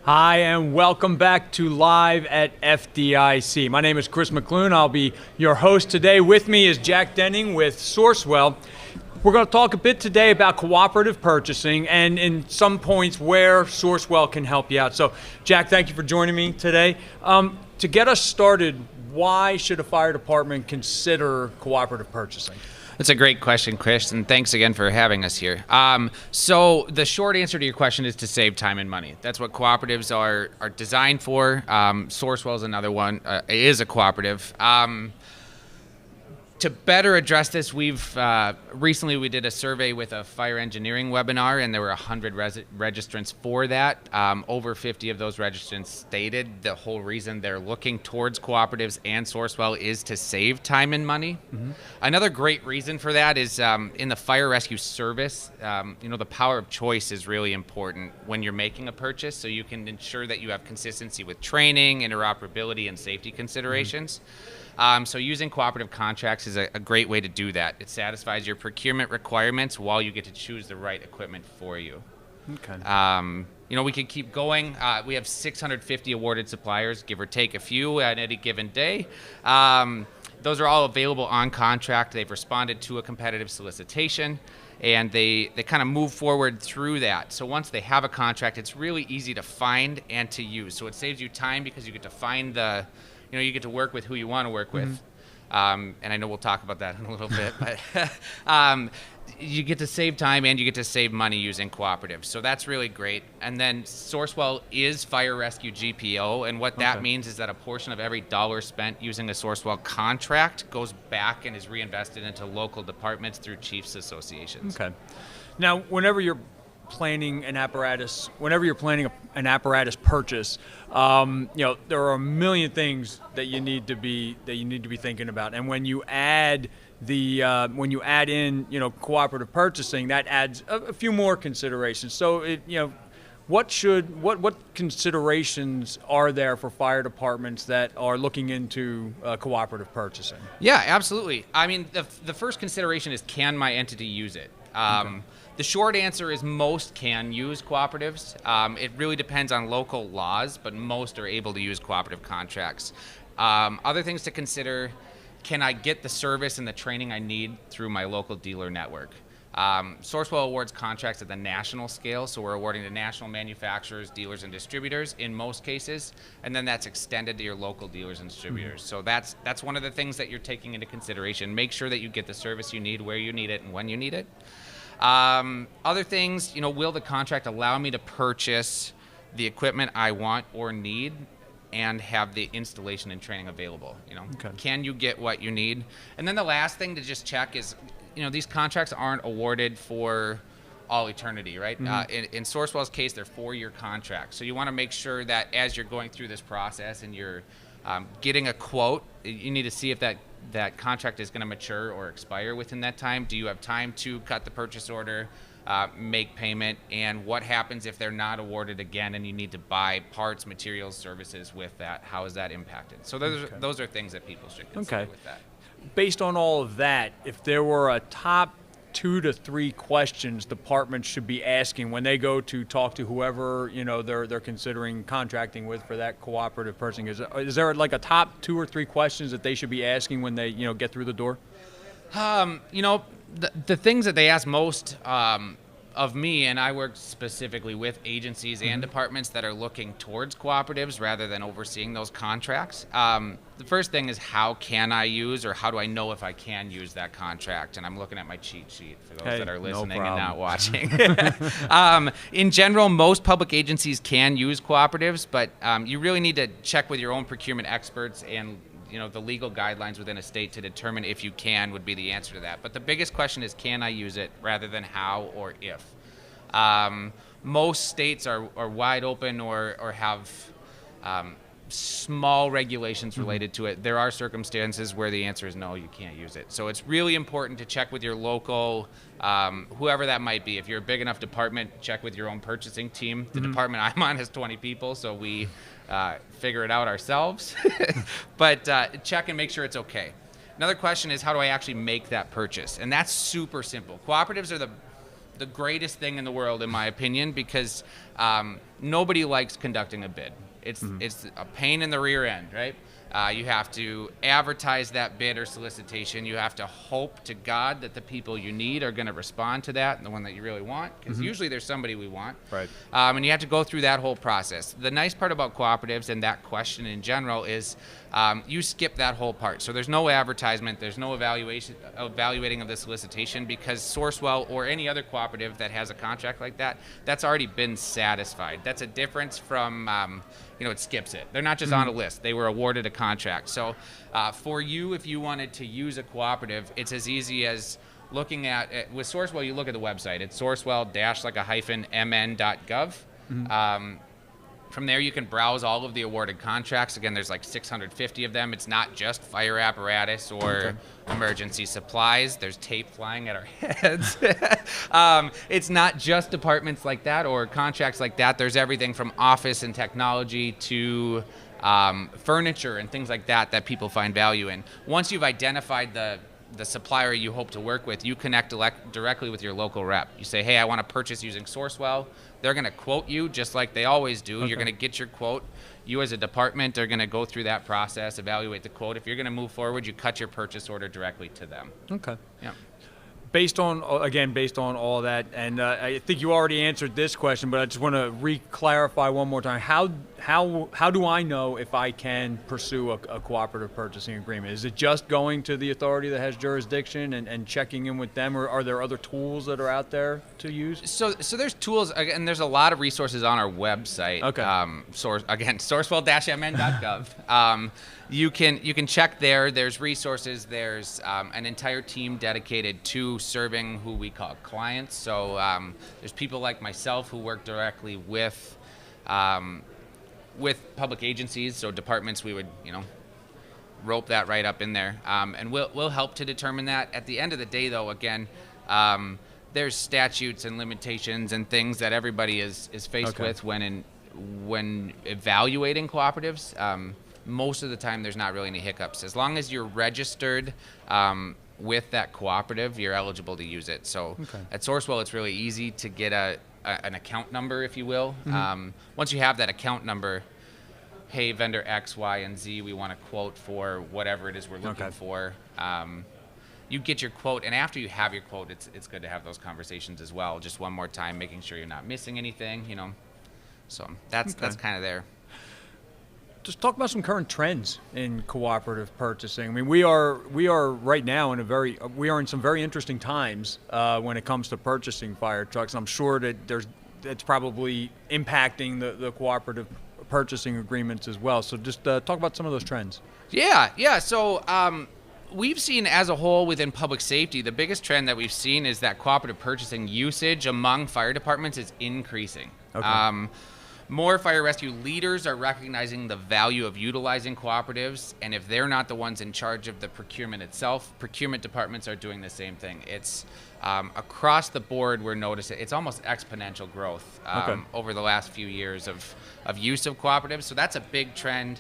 Hi, and welcome back to Live at FDIC. My name is Mc Loone. I'll be your host today. With me is Jack Denning with Sourcewell. We're going to talk a bit today about cooperative purchasing and in some points where Sourcewell can help you out. So, Jack, thank you for joining me today. To get us started, why should a fire department consider cooperative purchasing? That's a great question, Chris, and thanks again for having us here. So the short answer to your question is to save time and money. That's what cooperatives are designed for. Sourcewell is another one. It is a cooperative. To better address this, we've recently we did a survey with a fire engineering webinar, and there were 100 registrants for that. Over 50 of those registrants stated the whole reason they're looking towards cooperatives and Sourcewell is to save time and money. Mm-hmm. Another great reason for that is in the fire rescue service, the power of choice is really important when you're making a purchase, so you can ensure that you have consistency with training, interoperability, and safety considerations. Mm-hmm. So using cooperative contracts is a great way to do that. It satisfies your procurement requirements while you get to choose the right equipment for you. Okay. We could keep going. We have 650 awarded suppliers, give or take a few at any given day. Those are all available on contract. They've responded to a competitive solicitation, and they kind of move forward through that. So once they have a contract, it's really easy to find and to use. So it saves you time because you get to find you get to work with who you want to work with. Mm-hmm. And I know we'll talk about that in a little bit, but you get to save time and you get to save money using cooperatives. So that's really great. And then Sourcewell is Fire Rescue GPO, and what that means is that a portion of every dollar spent using a Sourcewell contract goes back and is reinvested into local departments through chiefs associations. Okay. Now, whenever you're planning an apparatus purchase, there are a million things that you need to be thinking about. And when you add in cooperative purchasing, that adds a few more considerations. So what considerations are there for fire departments that are looking into cooperative purchasing? Yeah, absolutely. I mean, the first consideration is, can my entity use it? The short answer is most can use cooperatives. It really depends on local laws, but most are able to use cooperative contracts. Other things to consider: can I get the service and the training I need through my local dealer network? Sourcewell awards contracts at the national scale, so we're awarding to national manufacturers, dealers, and distributors in most cases, and then that's extended to your local dealers and distributors. Mm-hmm. So that's one of the things that you're taking into consideration. Make sure that you get the service you need, where you need it, and when you need it. Other things, will the contract allow me to purchase the equipment I want or need and have the installation and training available? Can you get what you need? And then the last thing to just check is, these contracts aren't awarded for all eternity, right? Mm-hmm. In Sourcewell's case, they're 4-year contracts. So you want to make sure that as you're going through this process and you're getting a quote, you need to see if that contract is going to mature or expire within that time. Do you have time to cut the purchase order, make payment, and what happens if they're not awarded again and you need to buy parts, materials, services with that? How is that impacted? So those are things that people should consider with that. Based on all of that, if there were a top 2 to 3 questions departments should be asking when they go to talk to whoever they're considering contracting with for that cooperative purchasing, is there like a top 2 or 3 questions that they should be asking when they get through the door? The things that they ask most of me, and I work specifically with agencies and departments that are looking towards cooperatives rather than overseeing those contracts. The first thing is, how can I use, or how do I know if I can use that contract? And I'm looking at my cheat sheet for those that are listening and not watching. In general, most public agencies can use cooperatives, but you really need to check with your own procurement experts and the legal guidelines within a state to determine if you can would be the answer to that. But the biggest question is, can I use it, rather than how or if. Most states are wide open or have small regulations related to it. There are circumstances where the answer is no, you can't use it. So it's really important to check with your local, whoever that might be. If you're a big enough department, check with your own purchasing team. The department I'm on has 20 people, so we figure it out ourselves. But check and make sure it's okay. Another question is, how do I actually make that purchase? And that's super simple. Cooperatives are the greatest thing in the world, in my opinion, because nobody likes conducting a bid. It's a pain in the rear end, right? You have to advertise that bid or solicitation. You have to hope to God that the people you need are going to respond to that and the one that you really want, because usually there's somebody we want. Right. And you have to go through that whole process. The nice part about cooperatives and that question in general is you skip that whole part. So there's no advertisement, there's no evaluating of the solicitation, because Sourcewell or any other cooperative that has a contract like that, that's already been satisfied. That's a difference from it skips it. They're not just on a list. They were awarded a contract. So for you, if you wanted to use a cooperative, it's as easy as looking at, with Sourcewell, you look at the website. It's sourcewell-mn.gov. From there, you can browse all of the awarded contracts. Again, there's like 650 of them. It's not just fire apparatus or emergency supplies. There's tape flying at our heads. It's not just departments like that or contracts like that. There's everything from office and technology to furniture and things like that that people find value in. Once you've identified the supplier you hope to work with, you connect directly with your local rep. You say, hey, I want to purchase using Sourcewell. They're going to quote you just like they always do. You're going to get your quote. You as a department are going to go through that process, evaluate the quote. If you're going to move forward, you cut your purchase order directly to them. Okay. Yeah. Based on all that, and I think you already answered this question, but I just want to re-clarify one more time. How do I know if I can pursue a cooperative purchasing agreement? Is it just going to the authority that has jurisdiction and checking in with them, or are there other tools that are out there to use? So there's tools, and there's a lot of resources on our website. Okay. Sourcewell-mn.gov. You can check there. There's resources. There's an entire team dedicated to serving who we call clients. So there's people like myself who work directly with public agencies. So departments, we would rope that right up in there, and we'll help to determine that. At the end of the day, though, again, there's statutes and limitations and things that everybody is faced with when evaluating cooperatives. Most of the time, there's not really any hiccups. As long as you're registered with that cooperative, you're eligible to use it. So at Sourcewell, it's really easy to get an account number, if you will. Once you have that account number, hey, vendor X, Y, and Z, we want a quote for whatever it is we're looking for. You get your quote, and after you have your quote, it's good to have those conversations as well. Just one more time, making sure you're not missing anything, So that's kind of there. Just talk about some current trends in cooperative purchasing. I mean, we are right now in some very interesting times when it comes to purchasing fire trucks. I'm sure that it's probably impacting the cooperative purchasing agreements as well. So just talk about some of those trends. Yeah. So we've seen as a whole within public safety, the biggest trend that we've seen is that cooperative purchasing usage among fire departments is increasing. Okay. More fire rescue leaders are recognizing the value of utilizing cooperatives, and if they're not the ones in charge of the procurement itself, procurement departments are doing the same thing. It's across the board, we're noticing it's almost exponential growth over the last few years of use of cooperatives. So that's a big trend.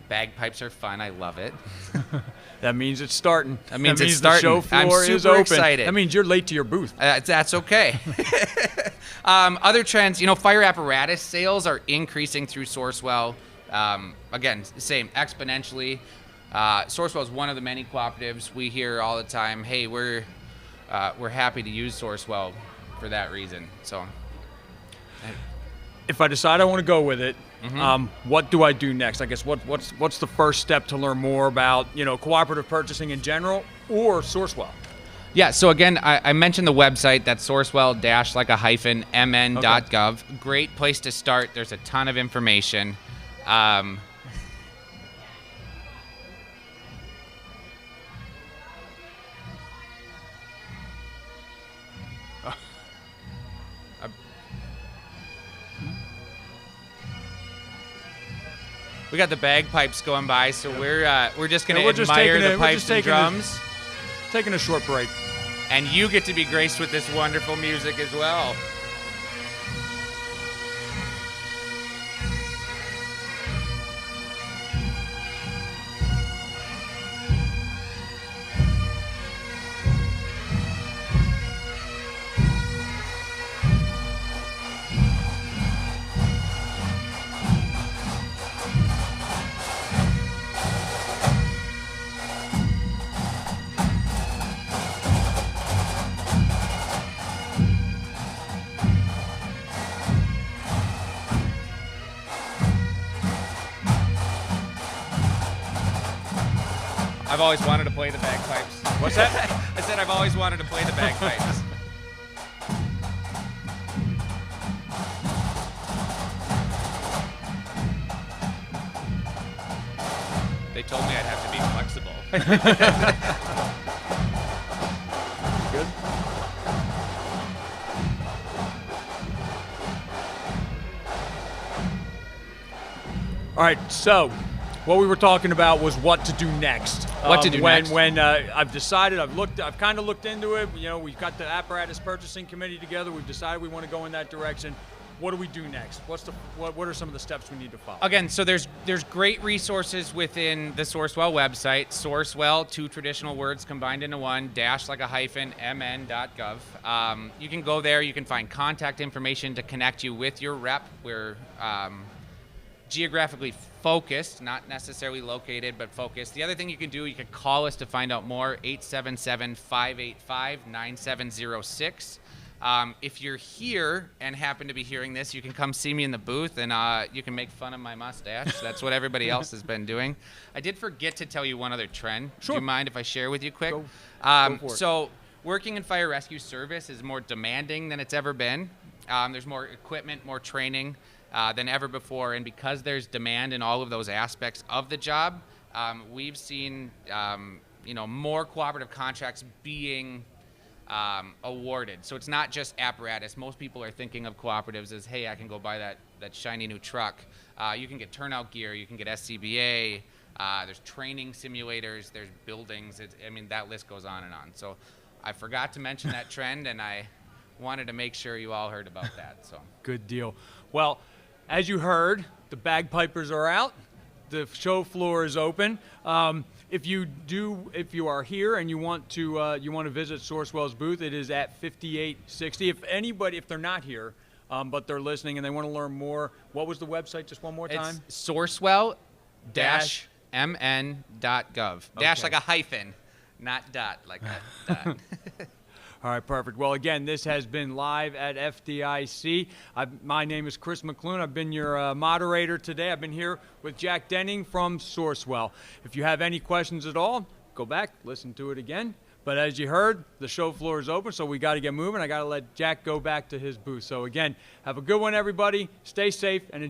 Bagpipes are fun. I love it. That means it's starting. That means it's starting. The show floor I'm is super open. excited. That means you're late to your booth. That's okay. Other trends, fire apparatus sales are increasing through Sourcewell. Again, same, exponentially. Sourcewell is one of the many cooperatives we hear all the time. Hey, we're happy to use Sourcewell for that reason. So, if I decide I want to go with it, what do I do next? I guess what's the first step to learn more about cooperative purchasing in general or Sourcewell? Yeah, so again, I mentioned the website. That's sourcewell-mn.gov. Okay. Great place to start. There's a ton of information. We got the bagpipes going by, so we're just going to admire the pipes and drums. Taking a short break. And you get to be graced with this wonderful music as well. I've always wanted to play the bagpipes. What's that? I said I've always wanted to play the bagpipes. They told me I'd have to be flexible. Good. All right, so what we were talking about was what to do next. What to do next. When I've decided, I've kind of looked into it. You know, we've got the apparatus purchasing committee together. We've decided we want to go in that direction. What do we do next? What are some of the steps we need to follow? Again, so there's great resources within the Sourcewell website. Sourcewell, two traditional words combined into one, dash like a hyphen, mn.gov. You can go there. You can find contact information to connect you with your rep. We're geographically focused, not necessarily located, but focused. The other thing you can do, you can call us to find out more, 877-585-9706. If you're here and happen to be hearing this, you can come see me in the booth, and you can make fun of my mustache. That's what everybody else has been doing. I did forget to tell you one other trend. Sure. Do you mind if I share with you quick? Go for it. So working in fire rescue service is more demanding than it's ever been. There's more equipment, more training than ever before, and because there's demand in all of those aspects of the job, we've seen more cooperative contracts being awarded. So it's not just apparatus. Most people are thinking of cooperatives as, hey, I can go buy that shiny new truck. You can get turnout gear, you can get SCBA, there's training simulators, there's buildings. That list goes on and on. So I forgot to mention that trend, and I wanted to make sure you all heard about that. So Good deal. Well, as you heard, the bagpipers are out. The show floor is open. If you are here and you want to visit Sourcewell's booth, it is at 5860. If they're not here, but they're listening and they want to learn more, what was the website? Just one more time. it's Sourcewell-mn.gov. Dash like a hyphen, not dot like a dot. All right, perfect. Well, again, this has been live at FDIC. My name is Chris Mc Loone. I've been your moderator today. I've been here with Jack Denning from Sourcewell. If you have any questions at all, go back, listen to it again. But as you heard, the show floor is open, so we got to get moving. I got to let Jack go back to his booth. So again, have a good one, everybody. Stay safe and enjoy.